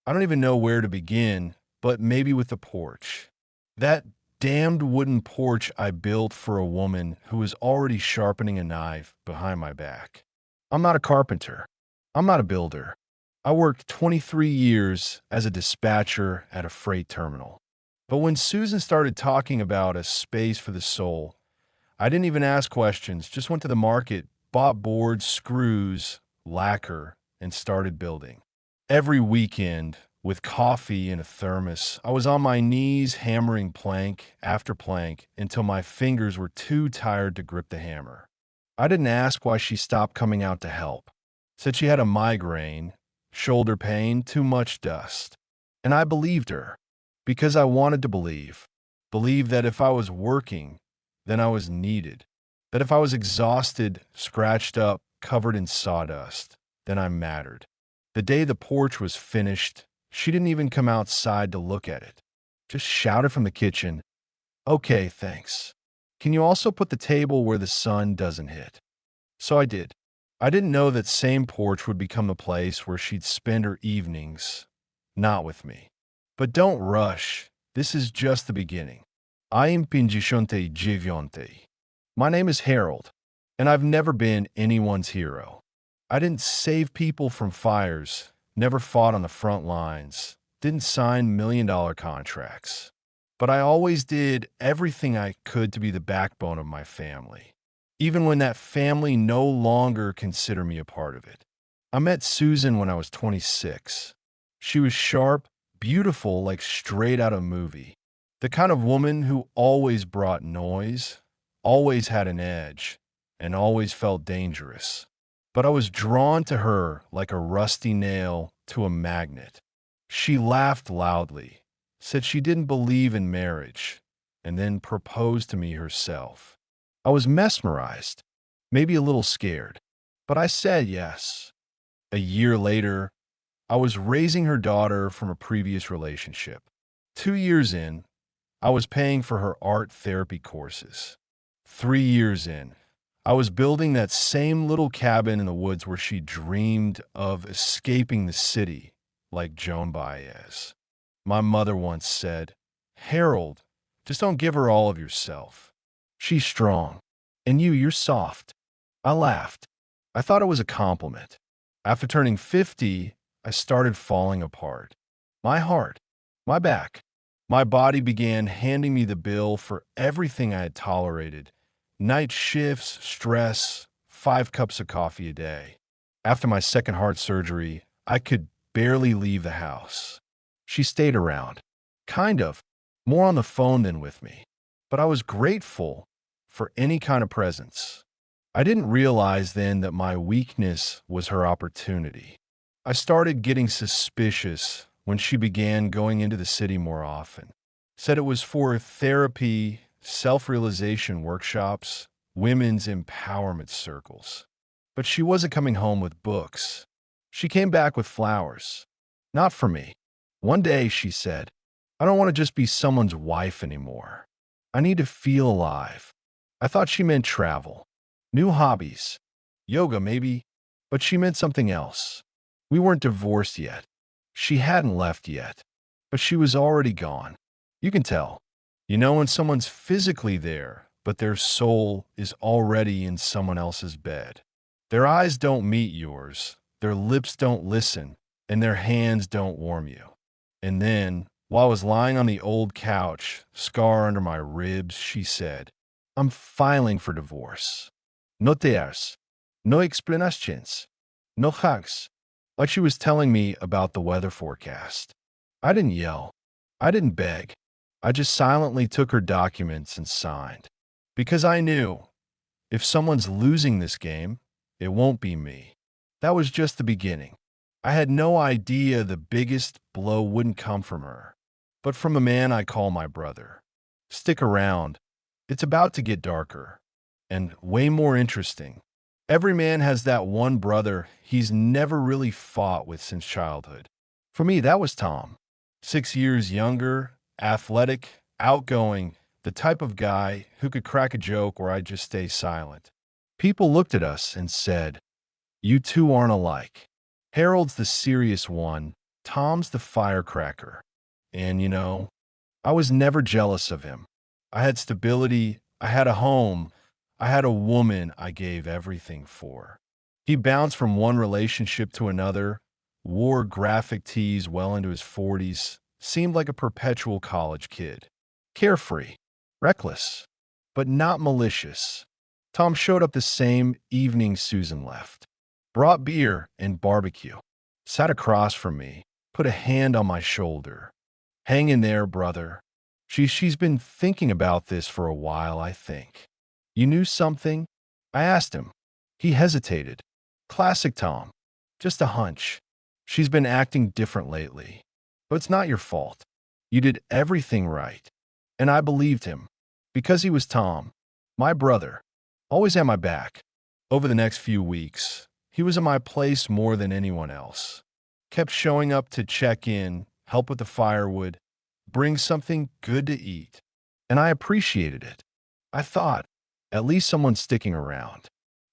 I don't even know where to begin, but maybe with the porch. That damned wooden porch I built for a woman who was already sharpening a knife behind my back. I'm not a carpenter. I'm not a builder. I worked 23 years as a dispatcher at a freight terminal. But when Susan started talking about a space for the soul, I didn't even ask questions, just went to the market, bought boards, screws, lacquer, and started building. Every weekend, with coffee in a thermos, I was on my knees hammering plank after plank until my fingers were too tired to grip the hammer. I didn't ask why she stopped coming out to help. Said she had a migraine, shoulder pain, too much dust. And I believed her because I wanted to believe. Believe that if I was working, then I was needed. That if I was exhausted, scratched up, covered in sawdust, then I mattered. The day the porch was finished, she didn't even come outside to look at it. Just shouted from the kitchen, "Okay, thanks. Can you also put the table where the sun doesn't hit?" So I did. I didn't know that same porch would become the place where she'd spend her evenings, not with me. But don't rush. This is just the beginning. I am Pingisonte Givionte. My name is Harold, and I've never been anyone's hero. I didn't save people from fires, never fought on the front lines, didn't sign million-dollar contracts. But I always did everything I could to be the backbone of my family, even when that family no longer considered me a part of it. I met Susan when I was 26. She was sharp, beautiful, like straight out of a movie. The kind of woman who always brought noise, always had an edge, and always felt dangerous. But I was drawn to her like a rusty nail to a magnet. She laughed loudly, said she didn't believe in marriage, and then proposed to me herself. I was mesmerized, maybe a little scared, but I said yes. A year later, I was raising her daughter from a previous relationship. 2 years in, I was paying for her art therapy courses. 3 years in, I was building that same little cabin in the woods where she dreamed of escaping the city like Joan Baez. My mother once said, "Harold, just don't give her all of yourself. She's strong, and you're soft." I laughed. I thought it was a compliment. After turning 50, I started falling apart. My heart, my back, my body began handing me the bill for everything I had tolerated. Night shifts, stress, 5 cups of coffee a day. After my second heart surgery, I could barely leave the house. She stayed around. Kind of. More on the phone than with me. But I was grateful for any kind of presence. I didn't realize then that my weakness was her opportunity. I started getting suspicious when she began going into the city more often. Said it was for therapy, self-realization workshops, women's empowerment circles. But she wasn't coming home with books. She came back with flowers. Not for me. One day, she said, "I don't want to just be someone's wife anymore. I need to feel alive." I thought she meant travel. New hobbies. Yoga, maybe. But she meant something else. We weren't divorced yet. She hadn't left yet. But she was already gone. You can tell. You know when someone's physically there, but their soul is already in someone else's bed. Their eyes don't meet yours, their lips don't listen, and their hands don't warm you. And then, while I was lying on the old couch, scar under my ribs, she said, "I'm filing for divorce. No tears, no explanations, no hugs." Like she was telling me about the weather forecast. I didn't yell. I didn't beg. I just silently took her documents and signed. Because I knew, if someone's losing this game, it won't be me. That was just the beginning. I had no idea the biggest blow wouldn't come from her, but from a man I call my brother. Stick around. It's about to get darker and way more interesting. Every man has that one brother he's never really fought with since childhood. For me, that was Tom. 6 years younger, athletic, outgoing, the type of guy who could crack a joke or I'd just stay silent. People looked at us and said, "You two aren't alike. Harold's the serious one, Tom's the firecracker. And, I was never jealous of him. I had stability, I had a home, I had a woman I gave everything for. He bounced from one relationship to another, wore graphic tees well into his 40s, seemed like a perpetual college kid. Carefree, reckless, but not malicious. Tom showed up the same evening Susan left. Brought beer and barbecue. Sat across from me, put a hand on my shoulder. Hang in there, brother. She's been thinking about this for a while, I think. You knew something? I asked him. He hesitated. Classic Tom. Just a hunch. She's been acting different lately. But it's not your fault. You did everything right. And I believed him. Because he was Tom, my brother, always at my back. Over the next few weeks, he was in my place more than anyone else. Kept showing up to check in, help with the firewood, bring something good to eat. And I appreciated it. I thought, at least someone's sticking around.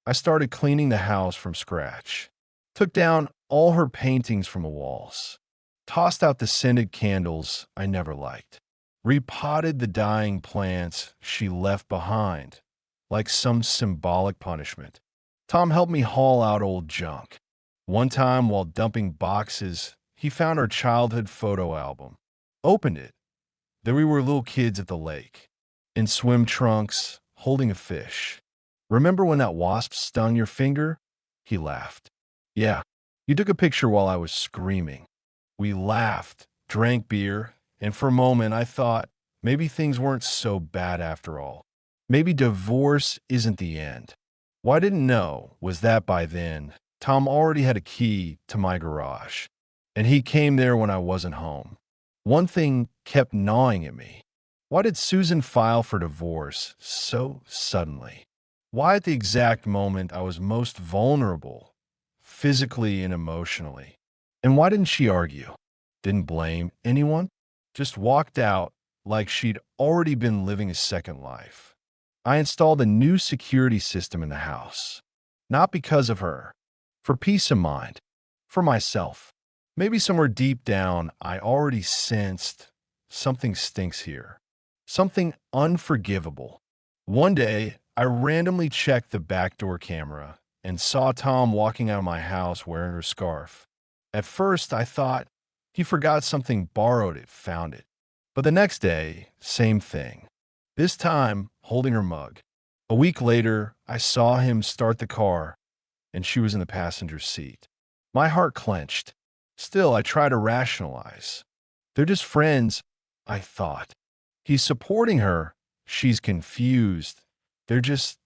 I started cleaning the house from scratch. Took down all her paintings from the walls. Tossed out the scented candles I never liked. Repotted the dying plants she left behind, like some symbolic punishment. Tom helped me haul out old junk. One time, while dumping boxes, he found our childhood photo album. Opened it. There we were little kids at the lake, in swim trunks, holding a fish. Remember when that wasp stung your finger? He laughed. Yeah, you took a picture while I was screaming. We laughed, drank beer, and for a moment I thought maybe things weren't so bad after all. Maybe divorce isn't the end. What I didn't know was that by then, Tom already had a key to my garage, and he came there when I wasn't home. One thing kept gnawing at me. Why did Susan file for divorce so suddenly? Why at the exact moment I was most vulnerable, physically and emotionally? And why didn't she argue? Didn't blame anyone? Just walked out like she'd already been living a second life. I installed a new security system in the house. Not because of her. For peace of mind. For myself. Maybe somewhere deep down, I already sensed something stinks here. Something unforgivable. One day, I randomly checked the backdoor camera and saw Tom walking out of my house wearing her scarf. At first, I thought he forgot something, borrowed it, found it. But the next day, same thing. This time, holding her mug. A week later, I saw him start the car, and she was in the passenger seat. My heart clenched. Still, I try to rationalize. They're just friends, I thought. He's supporting her. She's confused. They're just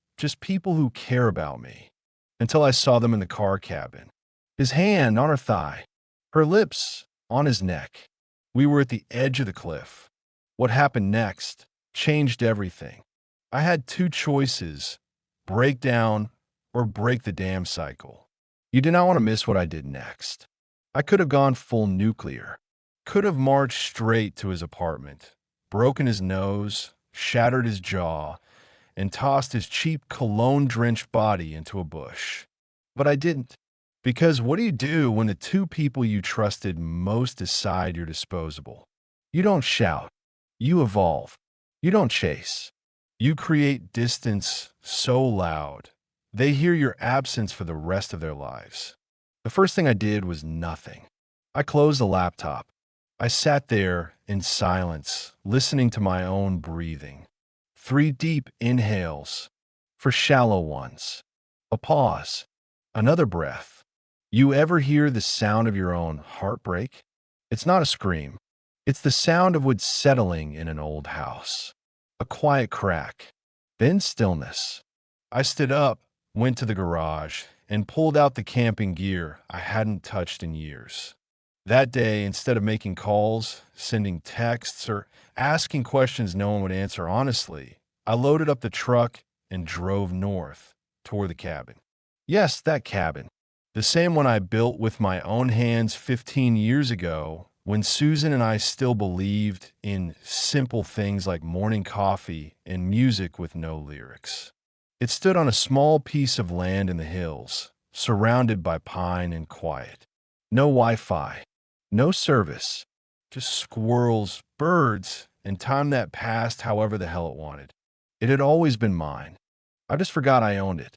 people who care about me. Until I saw them in the car cabin. His hand on her thigh. Her lips on his neck. We were at the edge of the cliff. What happened next changed everything. I had two choices. Break down or break the damn cycle. You did not want to miss what I did next. I could have gone full nuclear. Could have marched straight to his apartment, broken his nose, shattered his jaw, and tossed his cheap cologne-drenched body into a bush. But I didn't. Because what do you do when the two people you trusted most decide you're disposable? You don't shout. You evolve. You don't chase. You create distance so loud, they hear your absence for the rest of their lives. The first thing I did was nothing. I closed the laptop. I sat there in silence, listening to my own breathing. 3 deep inhales for shallow ones. A pause. Another breath. You ever hear the sound of your own heartbreak? It's not a scream. It's the sound of wood settling in an old house. A quiet crack. Then stillness. I stood up, went to the garage, and pulled out the camping gear I hadn't touched in years. That day, instead of making calls, sending texts, or asking questions no one would answer honestly, I loaded up the truck and drove north toward the cabin. Yes, that cabin. The same one I built with my own hands 15 years ago when Susan and I still believed in simple things like morning coffee and music with no lyrics. It stood on a small piece of land in the hills, surrounded by pine and quiet. No Wi-Fi, No service, just squirrels, birds, and time that passed however the hell it wanted. It had always been mine. I just forgot I owned it.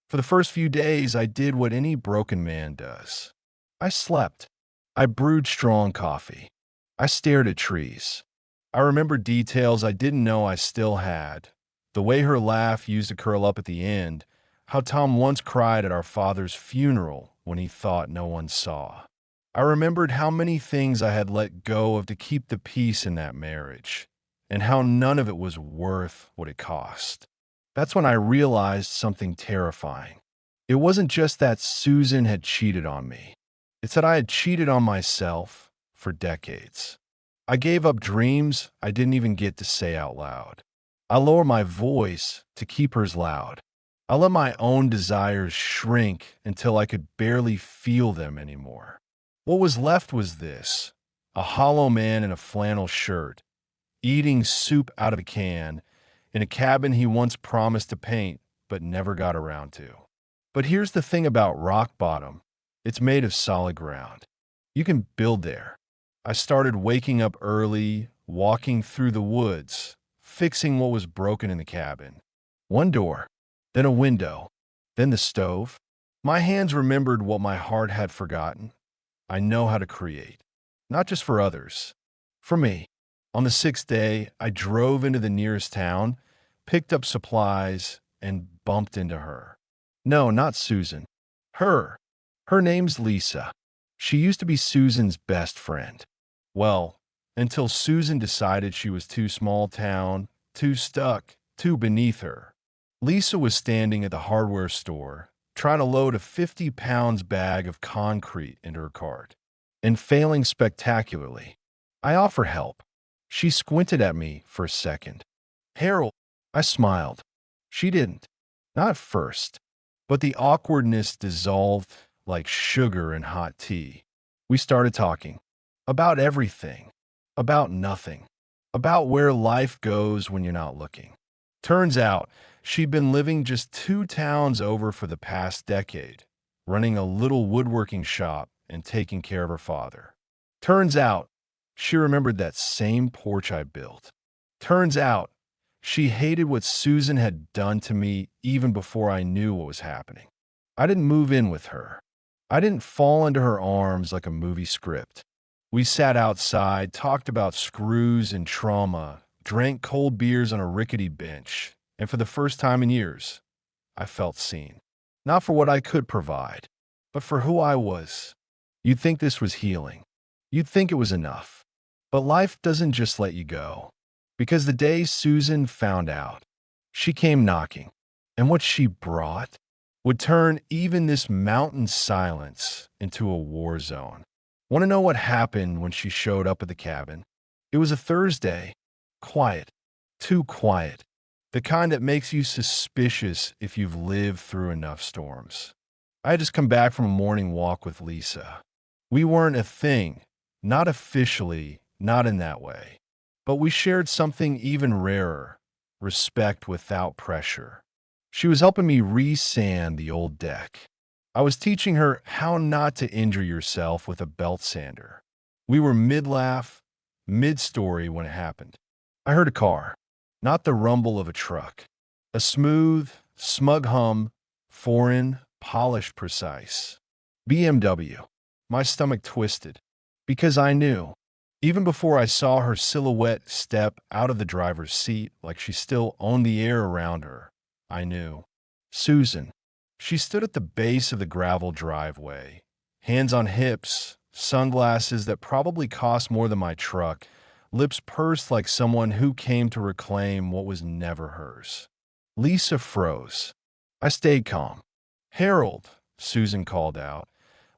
For the first few days, I did what any broken man does. I slept. I brewed strong coffee. I stared at trees. I remembered details I didn't know I still had. The way her laugh used to curl up at the end, how Tom once cried at our father's funeral when he thought no one saw. I remembered how many things I had let go of to keep the peace in that marriage, and how none of it was worth what it cost. That's when I realized something terrifying. It wasn't just that Susan had cheated on me. It's that I had cheated on myself for decades. I gave up dreams I didn't even get to say out loud. I lowered my voice to keep hers loud. I let my own desires shrink until I could barely feel them anymore. What was left was this: a hollow man in a flannel shirt, eating soup out of a can, in a cabin he once promised to paint but never got around to. But here's the thing about rock bottom: it's made of solid ground. You can build there. I started waking up early, walking through the woods, fixing what was broken in the cabin. One door, then a window, then the stove. My hands remembered what my heart had forgotten. I know how to create, not just for others, for me. On the sixth day, I drove into the nearest town, picked up supplies, and bumped into her. No, not Susan. Her. Her name's Lisa. She used to be Susan's best friend. Well, until Susan decided she was too small town, too stuck, too beneath her. Lisa was standing at the hardware store, trying to load a 50-pounds bag of concrete into her cart, and failing spectacularly. I offer help. She squinted at me for a second. Harold, I smiled. She didn't. Not at first. But the awkwardness dissolved like sugar in hot tea. We started talking. About everything. About nothing. About where life goes when you're not looking. Turns out, she'd been living just 2 towns over for the past decade, running a little woodworking shop and taking care of her father. Turns out, she remembered that same porch I built. Turns out, she hated what Susan had done to me even before I knew what was happening. I didn't move in with her. I didn't fall into her arms like a movie script. We sat outside, talked about screws and trauma, drank cold beers on a rickety bench, and for the first time in years, I felt seen. Not for what I could provide, but for who I was. You'd think this was healing. You'd think it was enough. But life doesn't just let you go. Because the day Susan found out, she came knocking, and what she brought would turn even this mountain silence into a war zone. Want to know what happened when she showed up at the cabin? It was a Thursday. Quiet. Too quiet. The kind that makes you suspicious if you've lived through enough storms. I had just come back from a morning walk with Lisa. We weren't a thing. Not officially, not in that way. But we shared something even rarer: respect without pressure. She was helping me re-sand the old deck. I was teaching her how not to injure yourself with a belt sander. We were mid-laugh, mid-story when it happened. I heard a car, not the rumble of a truck. A smooth, smug hum, foreign, polished, precise. BMW. My stomach twisted, because I knew. Even before I saw her silhouette step out of the driver's seat like she still owned the air around her, I knew. Susan. She stood at the base of the gravel driveway, hands on hips, sunglasses that probably cost more than my truck, lips pursed like someone who came to reclaim what was never hers. Lisa froze. I stayed calm. Harold, Susan called out,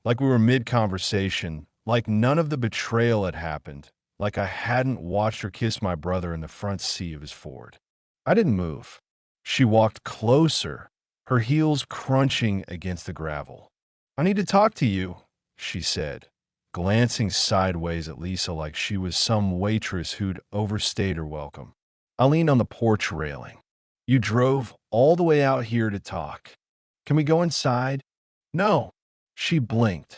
like we were mid-conversation, like none of the betrayal had happened, like I hadn't watched her kiss my brother in the front seat of his Ford. I didn't move. She walked closer, her heels crunching against the gravel. I need to talk to you, she said, glancing sideways at Lisa like she was some waitress who'd overstayed her welcome. I leaned on the porch railing. You drove all the way out here to talk. Can we go inside? No. She blinked.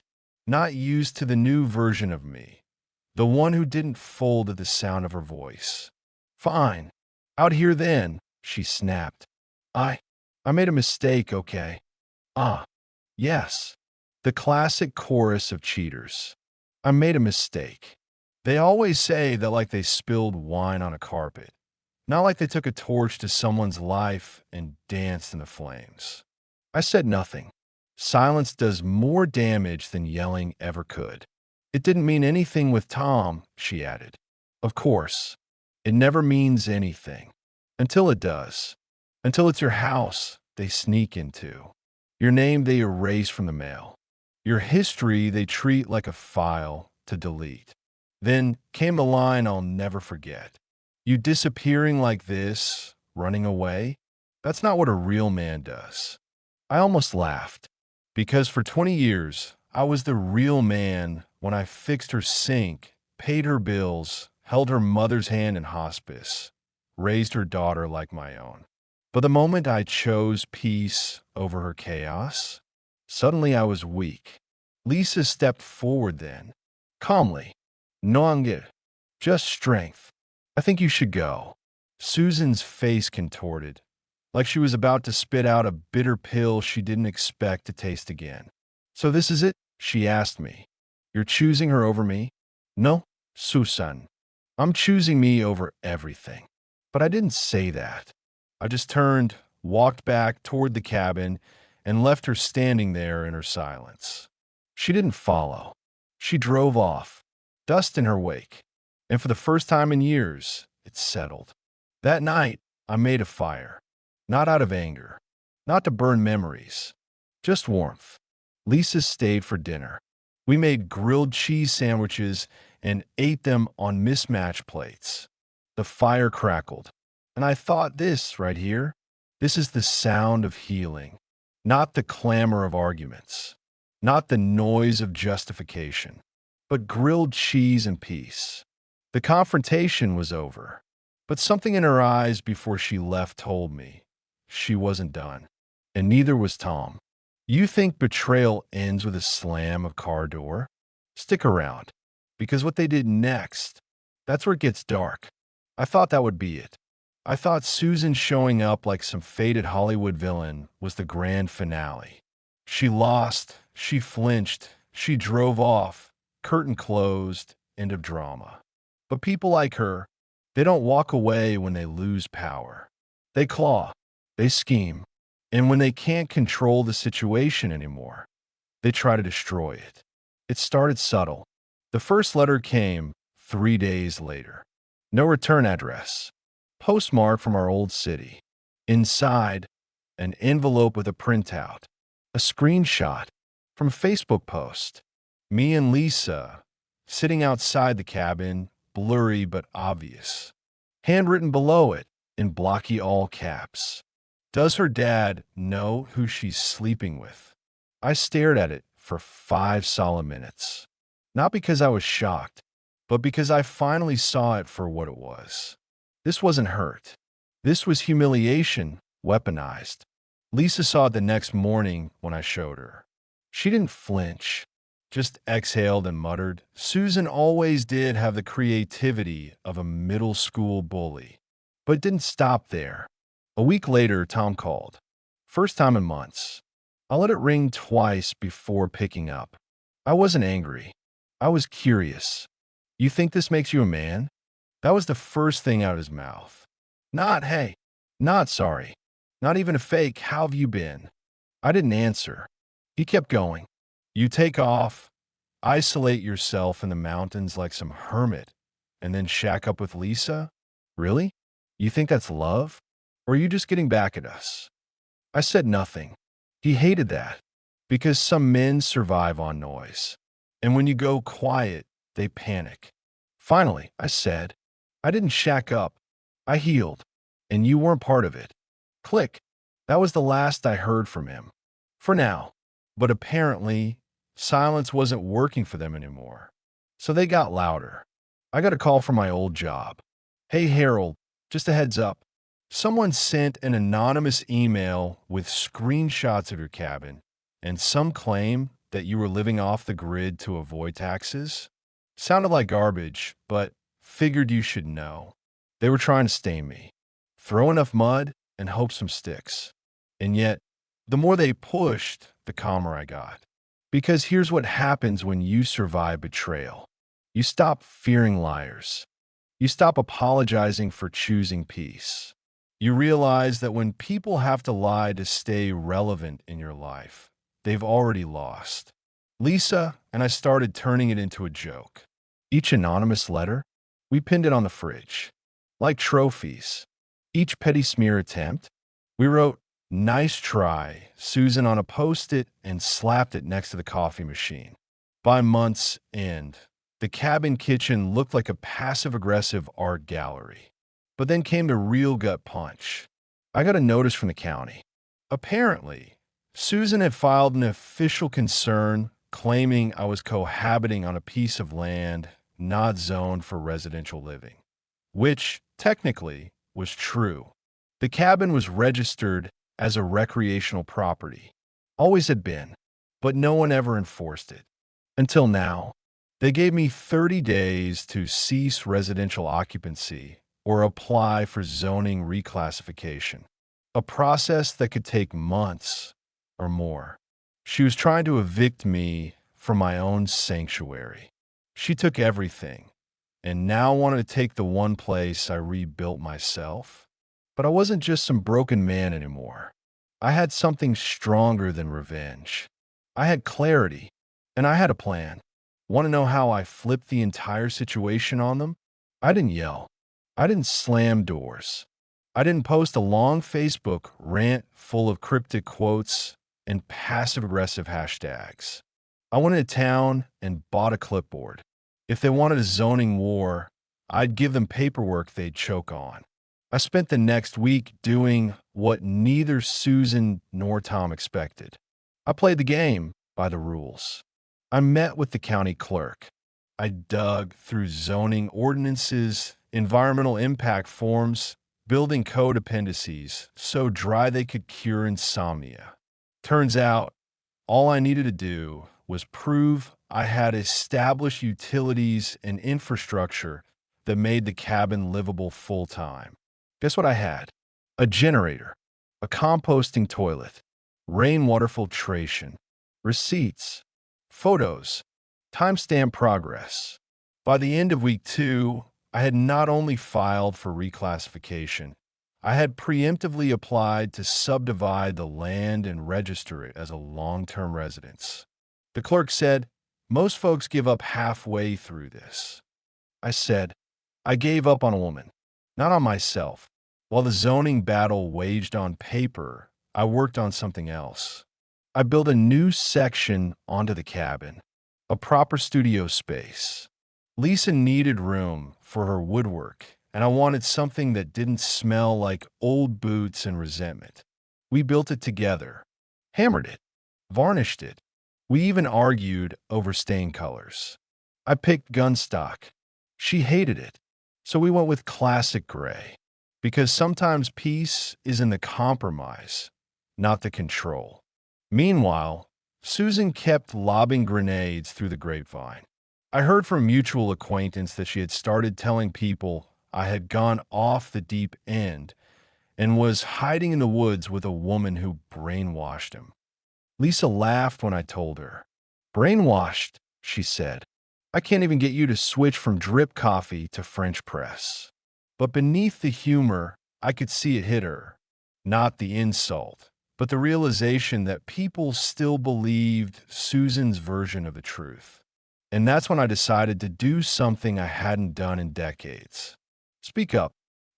not used to the new version of me, the one who didn't fold at the sound of her voice. Fine. Out here then, she snapped. I, I made a mistake, okay? Ah, yes. The classic chorus of cheaters. I made a mistake. They always say that like they spilled wine on a carpet, not like they took a torch to someone's life and danced in the flames. I said nothing. Silence does more damage than yelling ever could. It didn't mean anything with Tom, she added. Of course, it never means anything. Until it does. Until it's your house they sneak into. Your name they erase from the mail. Your history they treat like a file to delete. Then came the line I'll never forget. You disappearing like this, running away? That's not what a real man does. I almost laughed, because for 20 years, I was the real man when I fixed her sink, paid her bills, held her mother's hand in hospice, raised her daughter like my own. But the moment I chose peace over her chaos, suddenly I was weak. Lisa stepped forward then, calmly. No anger, just strength. I think you should go. Susan's face contorted, like she was about to spit out a bitter pill she didn't expect to taste again. So this is it? She asked me. You're choosing her over me? No, Susan. I'm choosing me over everything. But I didn't say that. I just turned, walked back toward the cabin, and left her standing there in her silence. She didn't follow. She drove off, dust in her wake. And for the first time in years, it settled. That night, I made a fire. Not out of anger. Not to burn memories. Just warmth. Lisa stayed for dinner. We made grilled cheese sandwiches and ate them on mismatched plates. The fire crackled. And I thought this right here, this is the sound of healing. Not the clamor of arguments. Not the noise of justification. But grilled cheese and peace. The confrontation was over. But something in her eyes before she left told me she wasn't done. And neither was Tom. You think betrayal ends with a slam of car door? Stick around. Because what they did next, that's where it gets dark. I thought that would be it. I thought Susan showing up like some faded Hollywood villain was the grand finale. She lost, she flinched, she drove off, curtain closed, end of drama. But people like her, they don't walk away when they lose power. They claw, they scheme, and when they can't control the situation anymore, they try to destroy it. It started subtle. The first letter came 3 days later. No return address. Postmark from our old city. Inside, an envelope with a printout. A screenshot from a Facebook post. Me and Lisa, sitting outside the cabin, blurry but obvious. Handwritten below it, in blocky all caps. Does her dad know who she's sleeping with? I stared at it for 5 solid minutes. Not because I was shocked, but because I finally saw it for what it was. This wasn't hurt. This was humiliation, weaponized. Lisa saw it the next morning when I showed her. She didn't flinch, just exhaled and muttered. Susan always did have the creativity of a middle school bully. But it didn't stop there. A week later, Tom called. First time in months. I let it ring twice before picking up. I wasn't angry. I was curious. You think this makes you a man? That was the first thing out of his mouth. Not, hey, not sorry. Not even a fake, how have you been? I didn't answer. He kept going. You take off, isolate yourself in the mountains like some hermit, and then shack up with Lisa? Really? You think that's love? Or are you just getting back at us? I said nothing. He hated that, because some men survive on noise. And when you go quiet, they panic. Finally, I said, I didn't shack up. I healed, and you weren't part of it. Click. That was the last I heard from him. For now. But apparently, silence wasn't working for them anymore. So they got louder. I got a call from my old job. Hey, Harold, just a heads up. Someone sent an anonymous email with screenshots of your cabin and some claim that you were living off the grid to avoid taxes. Sounded like garbage, but figured you should know. They were trying to stain me. Throw enough mud and hope some sticks. And yet, the more they pushed, the calmer I got. Because here's what happens when you survive betrayal. You stop fearing liars. You stop apologizing for choosing peace. You realize that when people have to lie to stay relevant in your life, they've already lost. Lisa and I started turning it into a joke. Each anonymous letter, we pinned it on the fridge. Like trophies. Each petty smear attempt, we wrote, "Nice try, Susan," on a post-it and slapped it next to the coffee machine. By month's end, the cabin kitchen looked like a passive-aggressive art gallery. But then came the real gut punch. I got a notice from the county. Apparently, Susan had filed an official concern claiming I was cohabiting on a piece of land not zoned for residential living, which, technically, was true. The cabin was registered as a recreational property. Always had been, but no one ever enforced it. Until now. They gave me 30 days to cease residential occupancy or apply for zoning reclassification, a process that could take months or more. She was trying to evict me from my own sanctuary. She took everything and now wanted to take the one place I rebuilt myself. But I wasn't just some broken man anymore. I had something stronger than revenge. I had clarity, and I had a plan. Want to know how I flipped the entire situation on them? I didn't yell. I didn't slam doors. I didn't post a long Facebook rant full of cryptic quotes and passive-aggressive hashtags. I went into town and bought a clipboard. If they wanted a zoning war, I'd give them paperwork they'd choke on. I spent the next week doing what neither Susan nor Tom expected. I played the game by the rules. I met with the county clerk. I dug through zoning ordinances, environmental impact forms, building code appendices so dry they could cure insomnia. Turns out, all I needed to do was prove I had established utilities and infrastructure that made the cabin livable full-time. Guess what I had? A generator, a composting toilet, rainwater filtration, receipts, photos, timestamp progress. By the end of week 2, I had not only filed for reclassification, I had preemptively applied to subdivide the land and register it as a long-term residence. The clerk said, "Most folks give up halfway through this." I said, "I gave up on a woman, not on myself." While the zoning battle waged on paper, I worked on something else. I built a new section onto the cabin, a proper studio space. Lisa needed room for her woodwork, and I wanted something that didn't smell like old boots and resentment. We built it together, hammered it, varnished it. We even argued over stain colors. I picked gunstock. She hated it, so we went with classic gray. Because sometimes peace is in the compromise, not the control. Meanwhile, Susan kept lobbing grenades through the grapevine. I heard from a mutual acquaintance that she had started telling people I had gone off the deep end and was hiding in the woods with a woman who brainwashed him. Lisa laughed when I told her. "Brainwashed," she said. "I can't even get you to switch from drip coffee to French press." But beneath the humor, I could see it hit her. Not the insult, but the realization that people still believed Susan's version of the truth. And that's when I decided to do something I hadn't done in decades. Speak up.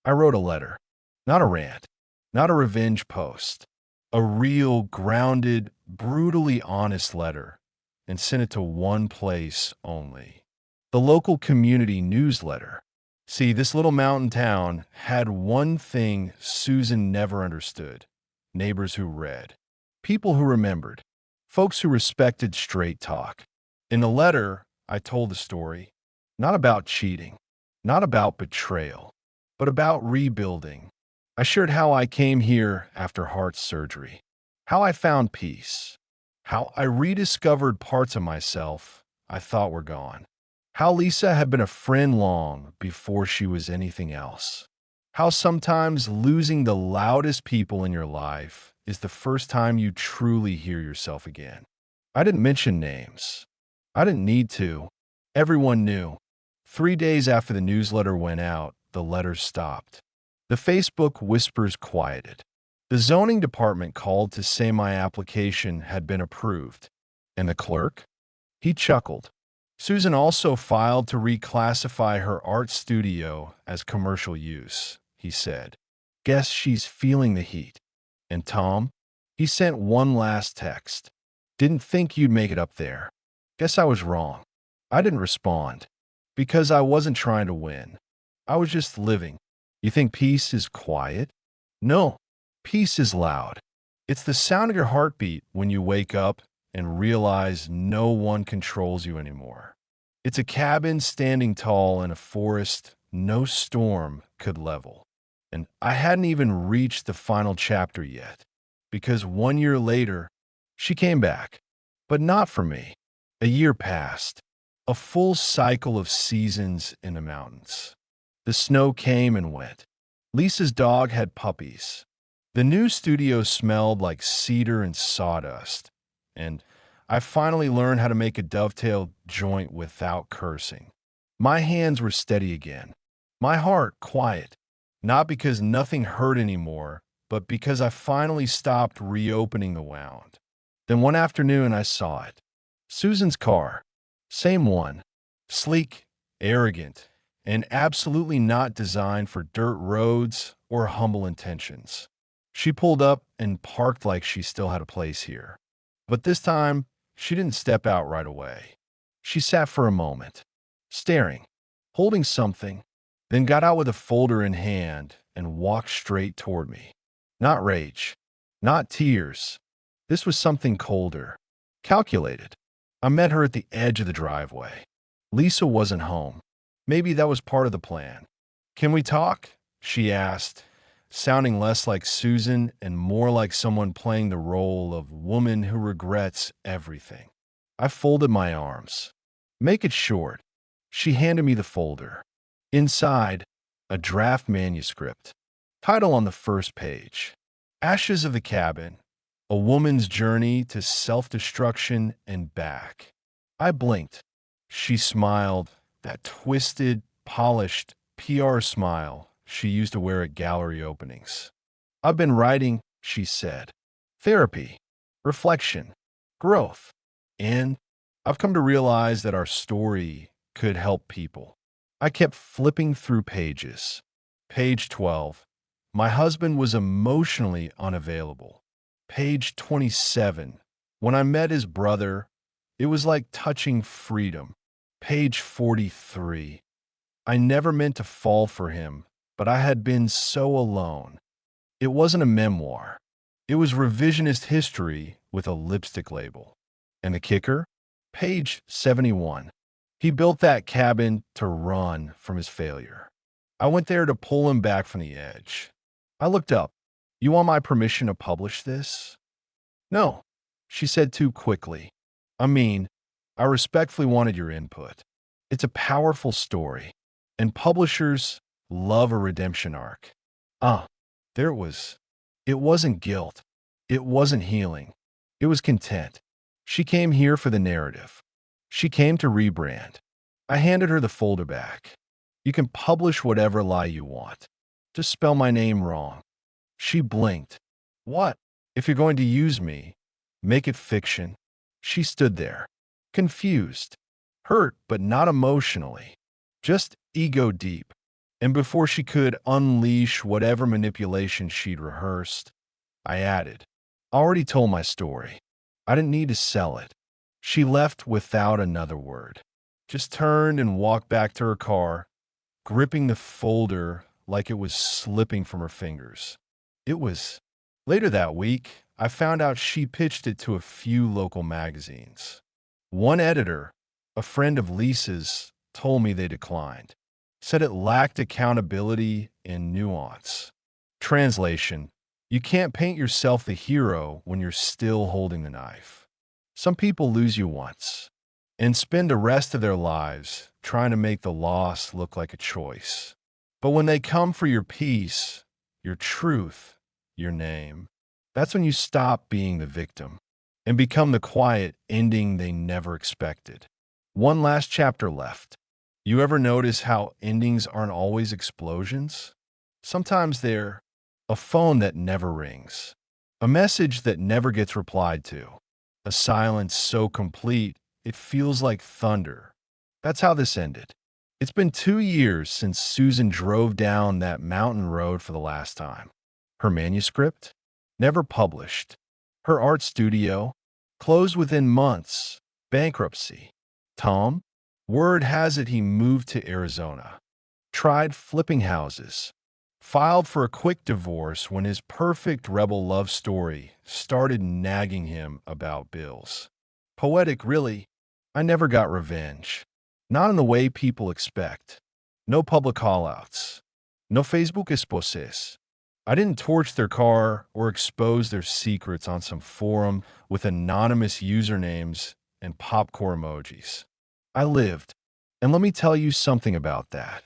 I wrote a letter. Not a rant. Not a revenge post. A real, grounded, brutally honest letter. And sent it to one place only. The local community newsletter. See, this little mountain town had one thing Susan never understood. Neighbors who read. People who remembered. Folks who respected straight talk. In the letter, I told the story. Not about cheating. Not about betrayal. But about rebuilding. I shared how I came here after heart surgery. How I found peace. How I rediscovered parts of myself I thought were gone. How Lisa had been a friend long before she was anything else. How sometimes losing the loudest people in your life is the first time you truly hear yourself again. I didn't mention names. I didn't need to. Everyone knew. 3 days after the newsletter went out, the letters stopped. The Facebook whispers quieted. The zoning department called to say my application had been approved. And the clerk? He chuckled. Susan also filed to reclassify her art studio as commercial use, he said. Guess she's feeling the heat. And Tom? He sent one last text. Didn't think you'd make it up there. Guess I was wrong. I didn't respond. Because I wasn't trying to win. I was just living. You think peace is quiet? No. Peace is loud. It's the sound of your heartbeat when you wake up and realize no one controls you anymore. It's a cabin standing tall in a forest no storm could level. And I hadn't even reached the final chapter yet, because 1 year later, she came back. But not for me. A year passed. A full cycle of seasons in the mountains. The snow came and went. Lisa's dog had puppies. The new studio smelled like cedar and sawdust, and I finally learned how to make a dovetail joint without cursing. My hands were steady again. My heart quiet. Not because nothing hurt anymore, but because I finally stopped reopening the wound. Then one afternoon I saw it. Susan's car. Same one. Sleek, arrogant, and absolutely not designed for dirt roads or humble intentions. She pulled up and parked like she still had a place here. But this time, she didn't step out right away. She sat for a moment, staring, holding something, then got out with a folder in hand and walked straight toward me. Not rage, not tears. This was something colder, calculated. I met her at the edge of the driveway. Lisa wasn't home. Maybe that was part of the plan. Can we talk? She asked, sounding less like Susan and more like someone playing the role of woman who regrets everything. I folded my arms. Make it short. She handed me the folder. Inside, a draft manuscript. Title on the first page. Ashes of the Cabin. A Woman's Journey to Self-Destruction and Back. I blinked. She smiled, that twisted, polished PR smile she used to wear at gallery openings. I've been writing, she said. Therapy, reflection, growth. And I've come to realize that our story could help people. I kept flipping through pages. Page 12. My husband was emotionally unavailable. Page 27. When I met his brother, it was like touching freedom. Page 43. I never meant to fall for him, but I had been so alone. It wasn't a memoir. It was revisionist history with a lipstick label. And the kicker? Page 71. He built that cabin to run from his failure. I went there to pull him back from the edge. I looked up. You want my permission to publish this? No, she said too quickly. I respectfully wanted your input. It's a powerful story, and publishers love a redemption arc. There it was. It wasn't guilt. It wasn't healing. It was content. She came here for the narrative. She came to rebrand. I handed her the folder back. You can publish whatever lie you want. Just spell my name wrong. She blinked. What? If you're going to use me, make it fiction. She stood there, confused, hurt but not emotionally, just ego deep. And before she could unleash whatever manipulation she'd rehearsed, I added, I already told my story. I didn't need to sell it. She left without another word, just turned and walked back to her car, gripping the folder like it was slipping from her fingers. Later that week, I found out she pitched it to a few local magazines. One editor, a friend of Lisa's, told me they declined, said it lacked accountability and nuance. Translation: you can't paint yourself the hero when you're still holding the knife. Some people lose you once and spend the rest of their lives trying to make the loss look like a choice. But when they come for your peace, your truth, your name, that's when you stop being the victim and become the quiet ending they never expected. One last chapter left. You ever notice how endings aren't always explosions? Sometimes they're a phone that never rings, a message that never gets replied to, a silence so complete it feels like thunder. That's how this ended. It's been 2 years since Susan drove down that mountain road for the last time. Her manuscript? Never published. Her art studio? Closed within months. Bankruptcy. Tom? Word has it he moved to Arizona. Tried flipping houses. Filed for a quick divorce when his perfect rebel love story started nagging him about bills. Poetic, really. I never got revenge. Not in the way people expect. No public callouts. No Facebook exposes. I didn't torch their car or expose their secrets on some forum with anonymous usernames and popcorn emojis. I lived. And let me tell you something about that.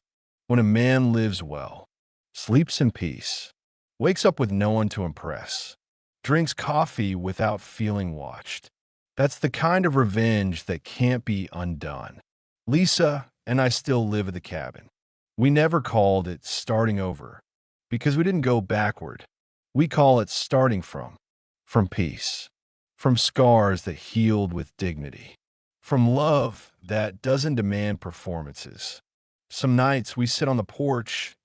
When a man lives well, sleeps in peace, wakes up with no one to impress, drinks coffee without feeling watched, that's the kind of revenge that can't be undone. Lisa and I still live at the cabin. We never called it starting over because we didn't go backward. We call it starting from peace, from scars that healed with dignity, from love that doesn't demand performances. Some nights we sit on the porch,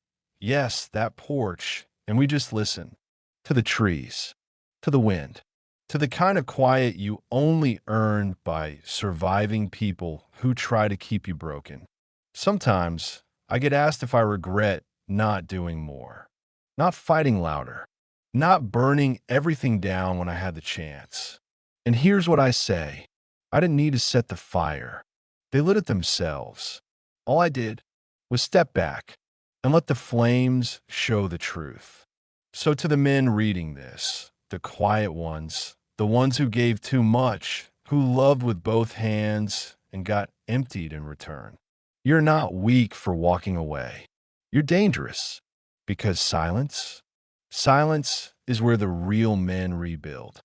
yes, that porch, and we just listen to the trees, to the wind, to the kind of quiet you only earn by surviving people who try to keep you broken. Sometimes I get asked if I regret not doing more, not fighting louder, not burning everything down when I had the chance. And here's what I say. I didn't need to set the fire. They lit it themselves. All I did was step back and let the flames show the truth. So to the men reading this, the quiet ones, the ones who gave too much, who loved with both hands and got emptied in return, you're not weak for walking away. You're dangerous because silence is where the real men rebuild.